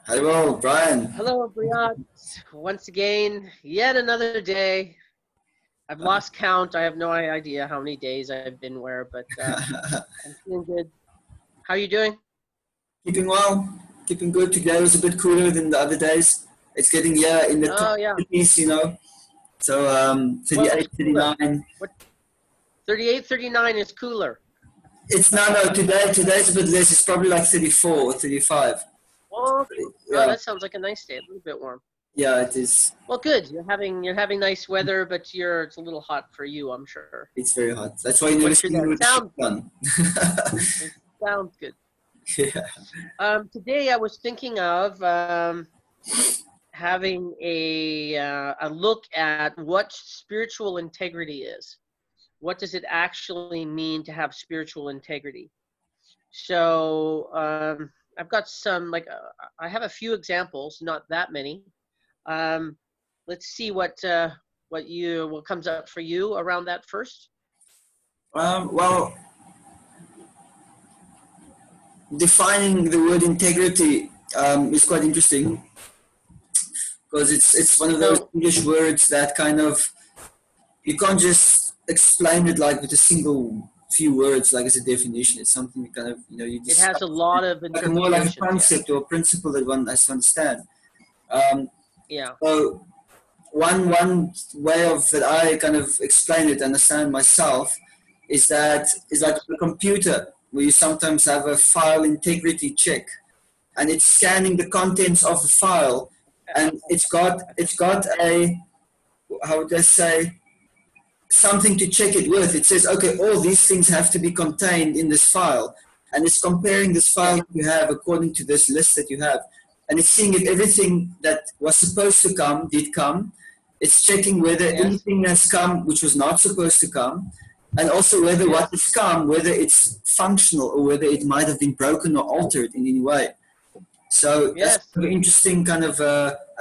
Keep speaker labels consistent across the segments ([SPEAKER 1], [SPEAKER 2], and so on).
[SPEAKER 1] Hello, Brian.
[SPEAKER 2] Hello, Briat. Once again, yet another day. I've lost count. I have no idea how many days I've been where, but I'm feeling good. How are you doing?
[SPEAKER 1] Keeping well, keeping good. Today was a bit cooler than the other days. It's getting, yeah, in the top
[SPEAKER 2] Oh, yeah.
[SPEAKER 1] 30s. So
[SPEAKER 2] What's
[SPEAKER 1] 38,
[SPEAKER 2] cooler?
[SPEAKER 1] 39.
[SPEAKER 2] What? 38, 39 is cooler.
[SPEAKER 1] It's no, today's a bit less. It's probably like 34 or 35.
[SPEAKER 2] Oh, okay. Oh,
[SPEAKER 1] Yeah,
[SPEAKER 2] that sounds like a nice day. A little bit warm.
[SPEAKER 1] yeah, it is.
[SPEAKER 2] Well, good. You're having nice weather, but it's a little hot for you, I'm sure.
[SPEAKER 1] It's very hot. That's why you never
[SPEAKER 2] Once you're
[SPEAKER 1] see me
[SPEAKER 2] there,
[SPEAKER 1] with the shirt
[SPEAKER 2] sounds good.
[SPEAKER 1] on.
[SPEAKER 2] It sounds good.
[SPEAKER 1] Yeah.
[SPEAKER 2] Today I was thinking of having a look at what spiritual integrity is. What does it actually mean to have spiritual integrity? So I've got I have a few examples, not that many. Um, let's see what comes up for you around that first.
[SPEAKER 1] Well, defining the word integrity is quite interesting because it's one of those
[SPEAKER 2] So
[SPEAKER 1] English words that kind of you can't just explain it like with a single few words, like as a definition. It's something you kind of you
[SPEAKER 2] it
[SPEAKER 1] just
[SPEAKER 2] has a lot of
[SPEAKER 1] like a more like a
[SPEAKER 2] interpretations. Yes.
[SPEAKER 1] concept or a principle that one has to understand. Um,
[SPEAKER 2] Yeah.
[SPEAKER 1] so one way of that I kind of explain it, understand myself, is like
[SPEAKER 2] Yes.
[SPEAKER 1] a computer where you sometimes have a file integrity check, and it's scanning the contents of the file, and it's got a, how would I say, something to check it with. It says, okay, all these things have to be contained in this file. And it's comparing this
[SPEAKER 2] Yeah.
[SPEAKER 1] file that you have according to this list that you have. And it's seeing if everything that was supposed to come did come. It's checking whether
[SPEAKER 2] Yes.
[SPEAKER 1] anything has come which was not supposed to come. And also whether what
[SPEAKER 2] Yes.
[SPEAKER 1] has come, whether it's functional or whether it might have been broken or altered in any way. So that's
[SPEAKER 2] Yes.
[SPEAKER 1] an interesting kind of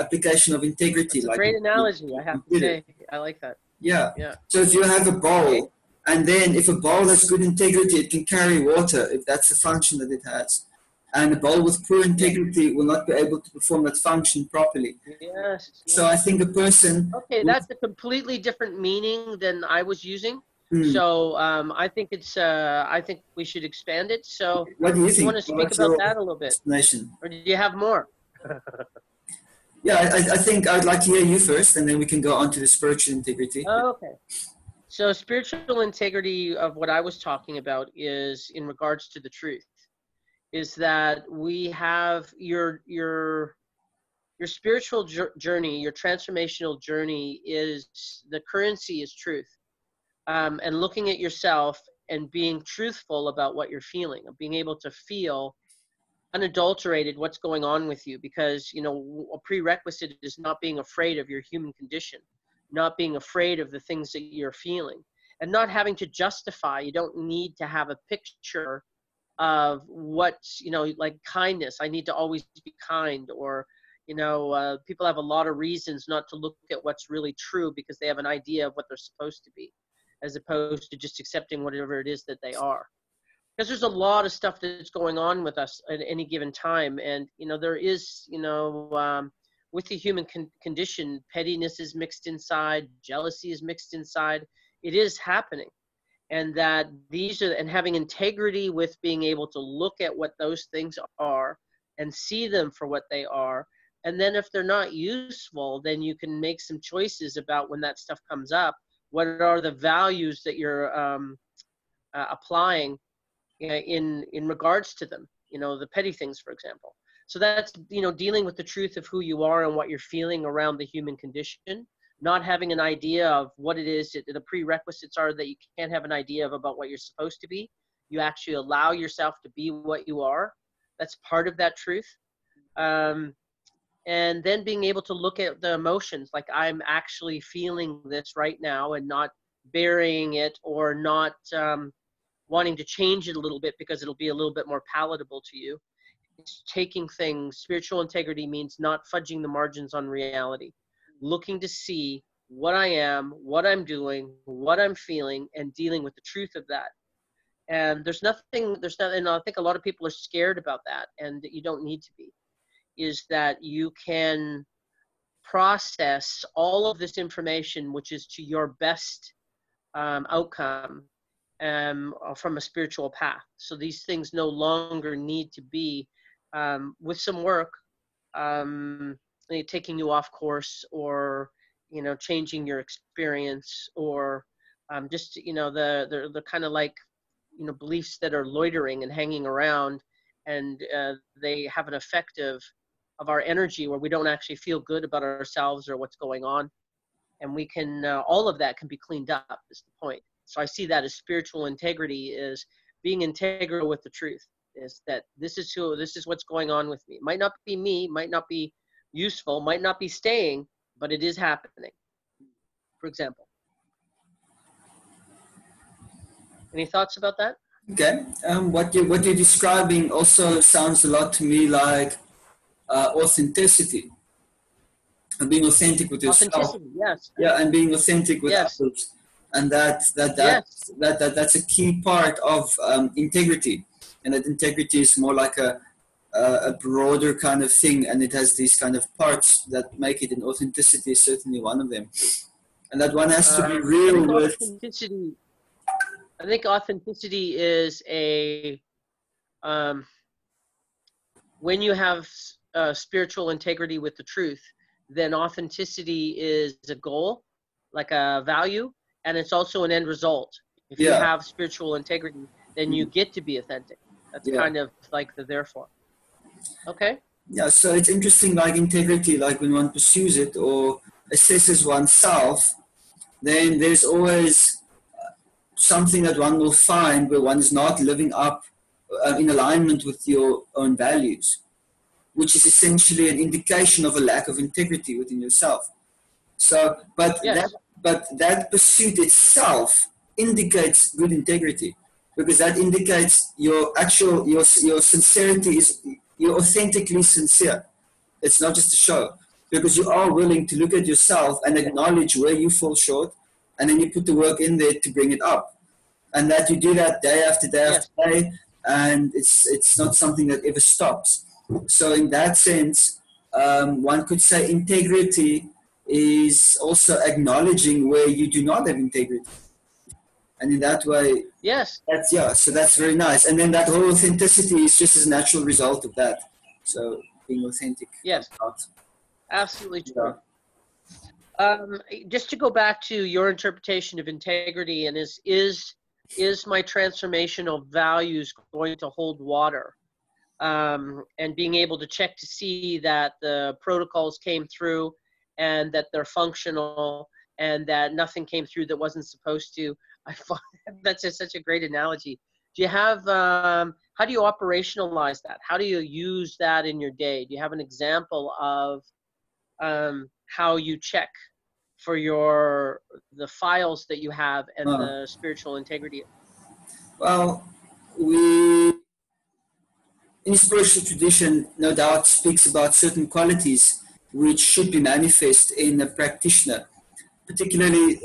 [SPEAKER 1] application of integrity,
[SPEAKER 2] That's a
[SPEAKER 1] like
[SPEAKER 2] great
[SPEAKER 1] with
[SPEAKER 2] analogy, I
[SPEAKER 1] a
[SPEAKER 2] have to
[SPEAKER 1] computer.
[SPEAKER 2] say. I like that.
[SPEAKER 1] Yeah.
[SPEAKER 2] Yeah.
[SPEAKER 1] So if you have a
[SPEAKER 2] Okay.
[SPEAKER 1] bowl, and then if a bowl has good integrity, it can carry water if that's the function that it has. And a bowl with poor
[SPEAKER 2] Yeah.
[SPEAKER 1] integrity will not be able to perform that function properly.
[SPEAKER 2] Yes.
[SPEAKER 1] So I think a person
[SPEAKER 2] Okay,
[SPEAKER 1] with,
[SPEAKER 2] that's a completely different meaning than I was using.
[SPEAKER 1] hmm,
[SPEAKER 2] So I think I think we should expand it. So
[SPEAKER 1] what do you
[SPEAKER 2] you want
[SPEAKER 1] think?
[SPEAKER 2] to speak
[SPEAKER 1] What's
[SPEAKER 2] about
[SPEAKER 1] your
[SPEAKER 2] that a little bit,
[SPEAKER 1] explanation?
[SPEAKER 2] or do you have more?
[SPEAKER 1] Yeah, I think I would like to hear you first, and then we can go on to the spiritual integrity.
[SPEAKER 2] Okay. So spiritual integrity of what I was talking about is in regards to the truth. Is that we have your spiritual journey, your transformational journey is the currency is truth. And looking at yourself and being truthful about what you're feeling, of being able to feel unadulterated what's going on with you, because a prerequisite is not being afraid of your human condition, not being afraid of the things that you're feeling, and not having to justify. You don't need to have a picture of what's, like kindness. I need to always be kind, or people have a lot of reasons not to look at what's really true because they have an idea of what they're supposed to be, as opposed to just accepting whatever it is that they are. Because there's a lot of stuff that's going on with us at any given time, and there is, with the human condition, pettiness is mixed inside, jealousy is mixed inside. It is happening, and that these are, and having integrity with being able to look at what those things are and see them for what they are. And then if they're not useful, then you can make some choices about when that stuff comes up. What are the values that you're applying in regards to them? The petty things, for example. So that's dealing with the truth of who you are and what you're feeling around the human condition. Not having an idea of what it is. The prerequisites are that you can't have an idea of about what you're supposed to be. You actually allow yourself to be what you are. That's part of that truth. And then being able to look at the emotions, like I'm actually feeling this right now, and not burying it, or not wanting to change it a little bit because it'll be a little bit more palatable to you. It's taking things. Spiritual integrity means not fudging the margins on reality, looking to see what I am, what I'm doing, what I'm feeling, and dealing with the truth of that. And there's nothing, and I think a lot of people are scared about that, and you don't need to be. is that you can process all of this information, which is to your best outcome from a spiritual path. So these things no longer need to be, with some work, taking you off course, or changing your experience, or just the kind of like beliefs that are loitering and hanging around, and they have an effect of our energy where we don't actually feel good about ourselves or what's going on. And we can all of that can be cleaned up, is the point. So I see that as spiritual integrity, is being integral with the truth, is that this is what's going on with me. It might not be me, might not be useful, might not be staying, but it is happening, for example. Any thoughts about that?
[SPEAKER 1] Okay. What you're describing also sounds a lot to me like authenticity, and being authentic with yourself.
[SPEAKER 2] Authenticity, yes.
[SPEAKER 1] Yeah, and being authentic with others, and that's a key part of integrity, and that integrity is more like a broader kind of thing, and it has these kind of parts that make it. And authenticity is certainly one of them, and that one has to be real with.
[SPEAKER 2] I think authenticity is when you have spiritual integrity with the truth, then authenticity is a goal, like a value, and it's also an end result. If you have spiritual integrity, then you get to be authentic. That's kind of like the therefore. Okay.
[SPEAKER 1] Yeah, so it's interesting, like integrity, like when one pursues it or assesses oneself, then there's always something that one will find where one is not living up in alignment with your own values, which is essentially an indication of a lack of integrity within yourself. So, but that pursuit itself indicates good integrity, because that indicates your sincerity is, you're authentically sincere. It's not just a show, because you are willing to look at yourself and acknowledge where you fall short, and then you put the work in there to bring it up. And that you do that day after day after day, and it's not something that ever stops. So in that sense, one could say integrity is also acknowledging where you do not have integrity. And in that way, so that's very nice. And then that whole authenticity is just a natural result of that. So being authentic.
[SPEAKER 2] Yes, absolutely true. Just to go back to your interpretation of integrity, and is my transformational values going to hold water? And being able to check to see that the protocols came through and that they're functional and that nothing came through that wasn't supposed to. I find that's such a great analogy. Do you have, how do you operationalize that? How do you use that in your day? Do you have an example of how you check for the files that you have and the spiritual integrity?
[SPEAKER 1] Well, in spiritual tradition, no doubt, speaks about certain qualities which should be manifest in a practitioner. Particularly,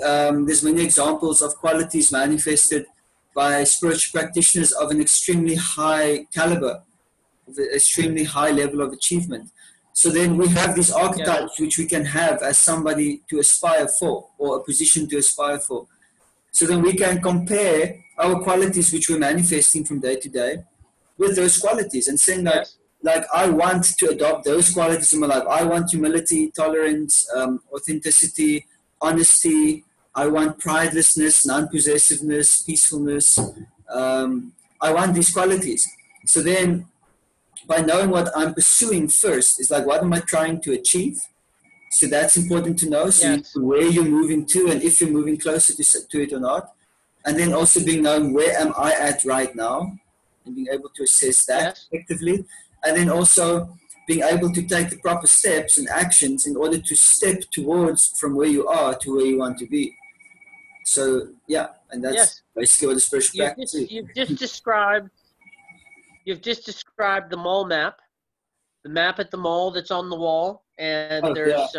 [SPEAKER 1] there's many examples of qualities manifested by spiritual practitioners of an extremely high caliber, of an extremely high level of achievement. So then we have these archetypes which we can have as somebody to aspire for, or a position to aspire for. So then we can compare our qualities which we're manifesting from day to day with those qualities, and saying that, like, I want to adopt those qualities in my life. I want humility, tolerance, authenticity, honesty. I want pridelessness, non-possessiveness, peacefulness. I want these qualities. So then, by knowing what I'm pursuing first, is like, what am I trying to achieve? So that's important to know. So where you're moving to, and if you're moving closer to it or not. And then also being known, where am I at right now? And being able to assess that effectively. And then also being able to take the proper steps and actions in order to step towards from where you are to where you want to be. So, and that's basically what the spiritual practice is.
[SPEAKER 2] You've just described the mall map, the map at the mall that's on the wall, and there's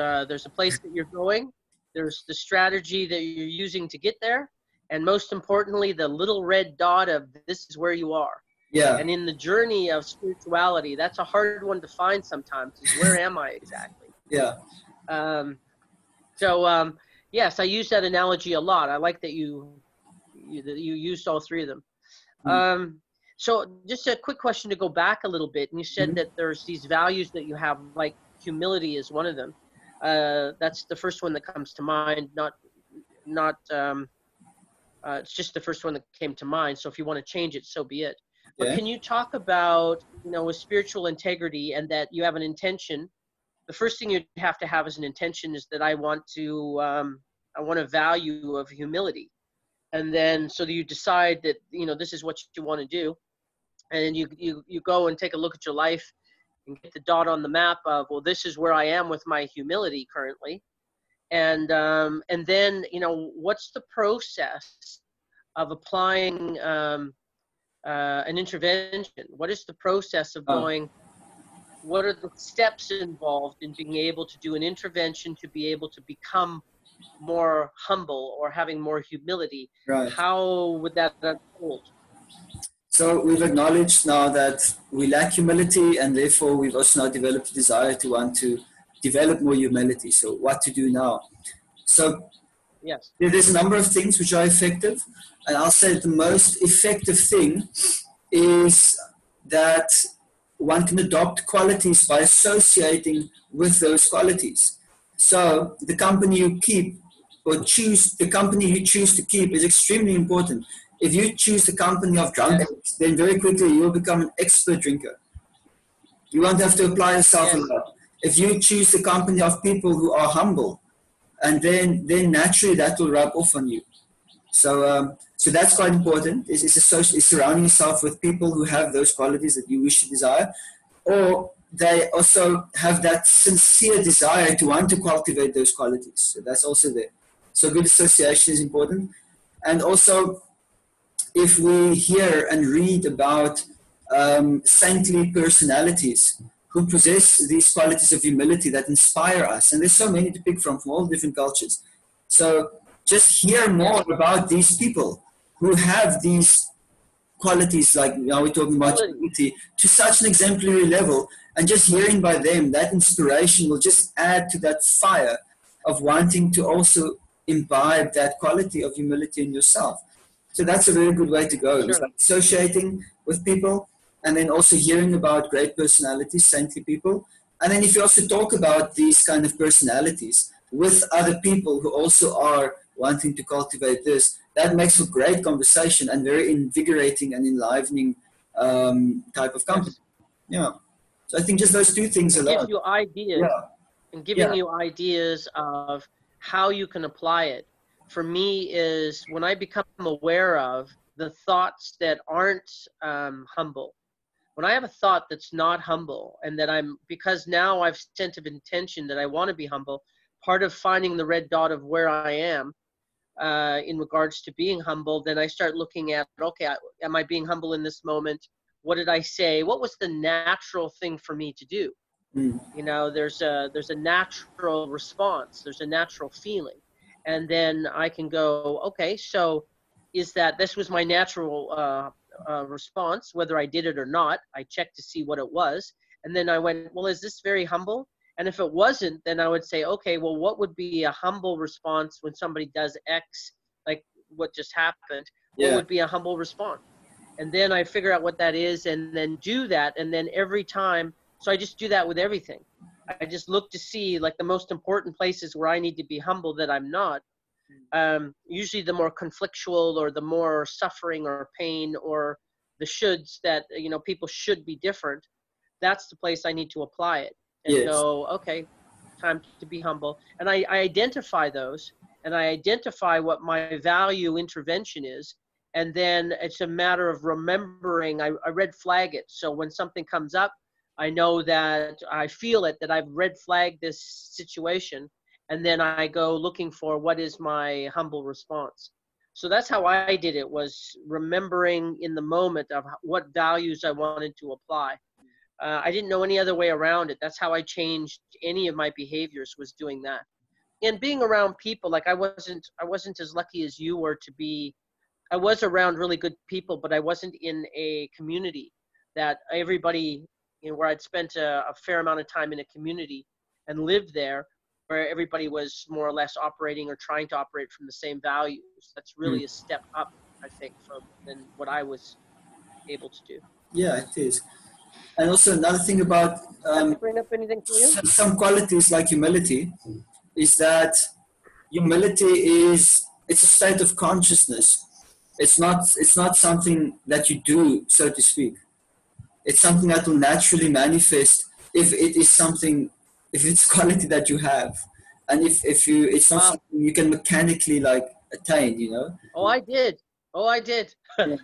[SPEAKER 2] a place that you're going. There's the strategy that you're using to get there, and most importantly, the little red dot of this is where you are.
[SPEAKER 1] Yeah.
[SPEAKER 2] And in the journey of spirituality, that's a hard one to find sometimes, is where am I exactly?
[SPEAKER 1] Yeah.
[SPEAKER 2] Um, yes, I use that analogy a lot. I like that you used all three of them.
[SPEAKER 1] Mm.
[SPEAKER 2] So just a quick question to go back a little bit. And you said
[SPEAKER 1] Mhm.
[SPEAKER 2] that there's these values that you have, like humility is one of them. That's the first one that comes to mind. Not. It's just the first one that came to mind. So if you want to change it, so be it. But
[SPEAKER 1] Yeah.
[SPEAKER 2] can you talk about, with spiritual integrity and that you have an intention? The first thing you have to have as an intention is that I want a value of humility. And then so that you decide that, this is what you want to do. And then you go and take a look at your life and get the dot on the map of, well, this is where I am with my humility currently. And then, what's the process of applying an intervention? What is the process of
[SPEAKER 1] Oh,
[SPEAKER 2] going? What are the steps involved in being able to do an intervention to be able to become more humble or having more humility?
[SPEAKER 1] right.
[SPEAKER 2] How would that unfold?
[SPEAKER 1] So we've acknowledged now that we lack humility, and therefore we've also now developed a desire to want to develop more humility. So what to do now? So
[SPEAKER 2] Yes.
[SPEAKER 1] there's a number of things which are effective, and I'll say the most effective thing is that one can adopt qualities by associating with those qualities. So the company you keep or choose, the company you choose to keep is extremely important. If you choose the company of
[SPEAKER 2] Yes.
[SPEAKER 1] drunkards, then very quickly you will become an expert drinker. You won't have to apply yourself a
[SPEAKER 2] Yes.
[SPEAKER 1] lot. If you choose the company of people who are humble, and then naturally that will rub off on you. So that's quite important. Is surrounding yourself with people who have those qualities that you wish to desire, or they also have that sincere desire to want to cultivate those qualities. So that's also there. So good association is important, and also if we hear and read about saintly personalities who possess these qualities of humility that inspire us, and there's so many to pick from all different cultures. So just hear more
[SPEAKER 2] Yes.
[SPEAKER 1] about these people who have these qualities, like now we're talking about
[SPEAKER 2] Quality.
[SPEAKER 1] humility, to such an exemplary level, and just hearing by them, that inspiration will just add to that fire of wanting to also imbibe that quality of humility in yourself. So that's a very good way to go. It's
[SPEAKER 2] Sure.
[SPEAKER 1] like associating with people, and then also hearing about great personalities, saintly people. And then if you also talk about these kind of personalities with other people who also are wanting to cultivate this, that makes for great conversation and very invigorating and enlivening type of company.
[SPEAKER 2] Yes.
[SPEAKER 1] Yeah. So I think just those two things
[SPEAKER 2] It gives
[SPEAKER 1] alone.
[SPEAKER 2] you ideas
[SPEAKER 1] Yeah.
[SPEAKER 2] and giving
[SPEAKER 1] Yeah.
[SPEAKER 2] you ideas of how you can apply it. For me, is when I become aware of the thoughts that aren't humble. When I have a thought that's not humble, and that because now I've sent of intention that I want to be humble, part of finding the red dot of where I am in regards to being humble, then I start looking at, okay, am I being humble in this moment? What did I say? What was the natural thing for me to do?
[SPEAKER 1] Mm.
[SPEAKER 2] There's a natural response. There's a natural feeling. And then I can go, okay, so is that this was my natural response, whether I did it or not. I checked to see what it was. And then I went, well, is this very humble? And if it wasn't, then I would say, okay, well, what would be a humble response when somebody does X, like what just happened? What
[SPEAKER 1] Yeah.
[SPEAKER 2] would be a humble response? And then I figure out what that is and then do that. And then every time, so I just do that with everything. I just look to see like the most important places where I need to be humble that I'm not. Usually the more conflictual or the more suffering or pain or the shoulds that, people should be different. That's the place I need to apply it and
[SPEAKER 1] Yes.
[SPEAKER 2] go, okay, time to be humble. And I identify those and I identify what my value intervention is. And then it's a matter of remembering, I red flag it. So when something comes up, I know that I feel it, that I've red flagged this situation. And then I go looking for what is my humble response. So that's how I did it, was remembering in the moment of what values I wanted to apply. I didn't know any other way around it. That's how I changed any of my behaviors, was doing that. And being around people, like I wasn't as lucky as you were to be I was around really good people, but I wasn't in a community that everybody, you know, where I'd spent a fair amount of time in a community and lived there, where everybody was more or less operating or trying to operate from the same values. That's really a step up, I think, from than what I was able to do.
[SPEAKER 1] Yeah, it is. And also another thing about
[SPEAKER 2] Does that bring up anything for you?
[SPEAKER 1] some qualities like humility is that humility it's a state of consciousness. It's not something that you do, so to speak. It's something that will naturally manifest if it is something, if it's quality that you have, and if you, it's not something you can mechanically like attain, you know.
[SPEAKER 2] Oh, I did. Oh, I did.
[SPEAKER 1] Yeah.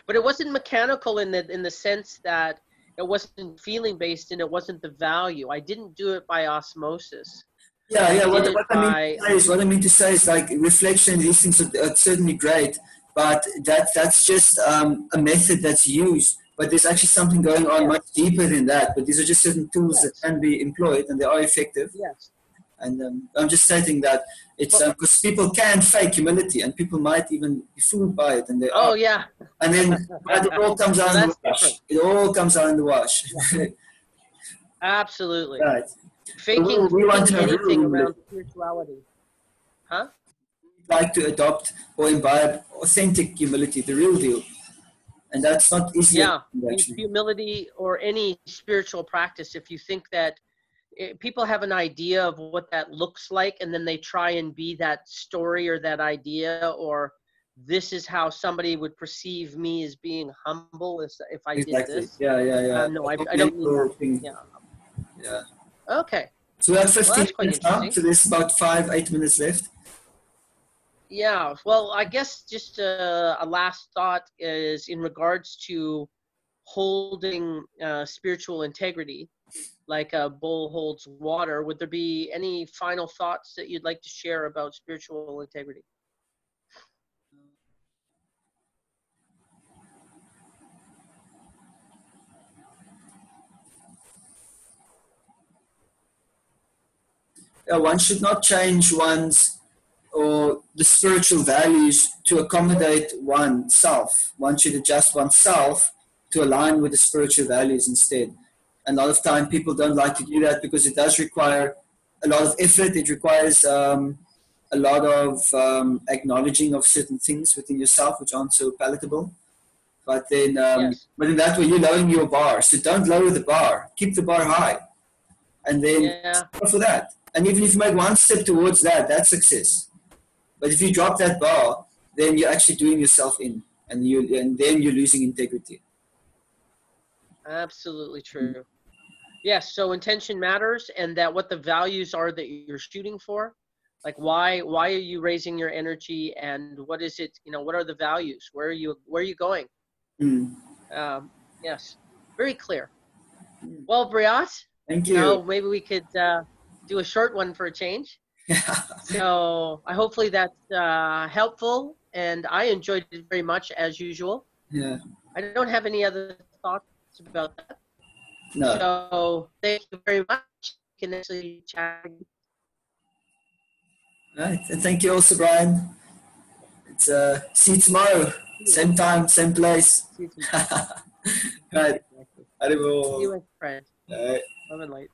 [SPEAKER 2] But it wasn't mechanical in the sense that it wasn't feeling based and it wasn't the value. I didn't do it by osmosis.
[SPEAKER 1] Yeah. What I mean to say is like reflection. These things are certainly great, but that's just a method that's used. But there's actually something going on much deeper than that. But these are just certain tools that can be employed, and they are effective.
[SPEAKER 2] Yes.
[SPEAKER 1] And I'm just stating that it's because people can fake humility, and people might even be fooled by it, and they are.
[SPEAKER 2] Oh yeah.
[SPEAKER 1] And then but it all comes out in the wash. Different. It all comes out in the wash.
[SPEAKER 2] Yeah. Absolutely.
[SPEAKER 1] Right.
[SPEAKER 2] Faking,
[SPEAKER 1] we want to
[SPEAKER 2] anything around spirituality. Huh?
[SPEAKER 1] We'd like to adopt or imbibe authentic humility, the real deal. And that's not easy.
[SPEAKER 2] Yeah, humility or any spiritual practice, if you think that people have an idea of what that looks like and then they try and be that story or that idea, or this is how somebody would perceive me as being humble if I did this.
[SPEAKER 1] Yeah.
[SPEAKER 2] No, I don't mean that.
[SPEAKER 1] Yeah.
[SPEAKER 2] Okay.
[SPEAKER 1] So we have 15 minutes now, so there's about 5-8 minutes left.
[SPEAKER 2] Yeah, well, I guess just a last thought is in regards to holding spiritual integrity, like a bull holds water. Would there be any final thoughts that you'd like to share about spiritual integrity?
[SPEAKER 1] One should not change one's or the spiritual values to accommodate oneself. One should adjust oneself to align with the spiritual values instead. And a lot of time people don't like to do that because it does require a lot of effort. It requires a lot of acknowledging of certain things within yourself which aren't so palatable. But then, but in that way, you're lowering your bar. So don't lower the bar. Keep the bar high. And then go for that. And even if you make one step towards that, that's success. But if you drop that bar, then you're actually doing yourself in, and then you're losing integrity.
[SPEAKER 2] Absolutely true. Yes, so intention matters, and that what the values are that you're shooting for. Like why are you raising your energy, and what is it, you know, what are the values? Where are you going? Yes, very clear. Well, Briat,
[SPEAKER 1] thank you.
[SPEAKER 2] Maybe we could do a short one for a change. So hopefully that's helpful, and I enjoyed it very much as usual.
[SPEAKER 1] Yeah.
[SPEAKER 2] I don't have any other thoughts about that.
[SPEAKER 1] No.
[SPEAKER 2] So thank you very much. You can actually chat.
[SPEAKER 1] Right, and thank you also, Brian. It's see you tomorrow, same time, same place. Right.
[SPEAKER 2] See you, my friend.
[SPEAKER 1] Right.
[SPEAKER 2] Love and light.